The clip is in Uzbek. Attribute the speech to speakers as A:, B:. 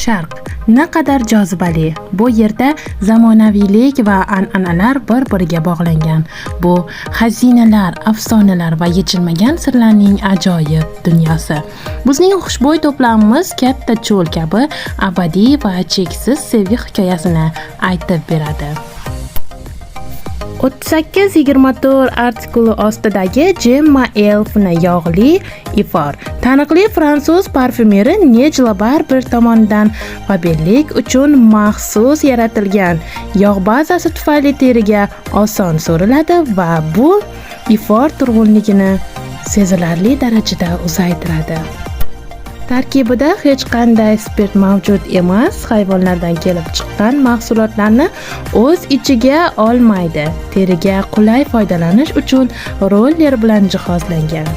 A: Sharq naqadar jozibali. Bu yerda zamonaviylik va an'analar bir-biriga bog'langan. Bu xazinalar, afsonalar va yechilmagan sirlarning ajoyib dunyosi. Bizning xushbo'y to'plamimiz katta cho'l kabi abadiy va cheksiz sevgi hikoyasini aytib beradi. 38-24 artikuli ostidagi Gemma Elfni yog'li ifor taniqli fransuz parfyumeri Nigel Barber tomonidan mobillik uchun maxsus yaratilgan yog' bazasi tufayli teriga oson so'riladi va bu ifor turg'unligini sezilarli darajada uzaytiradi. Tarkibida hech qanday spirt mavjud emas, hayvonlardan kelib chiqqan mahsulotlarni o'z ichiga olmaydi. Teriga qulay foydalanish uchun roller bilan jihozlangan.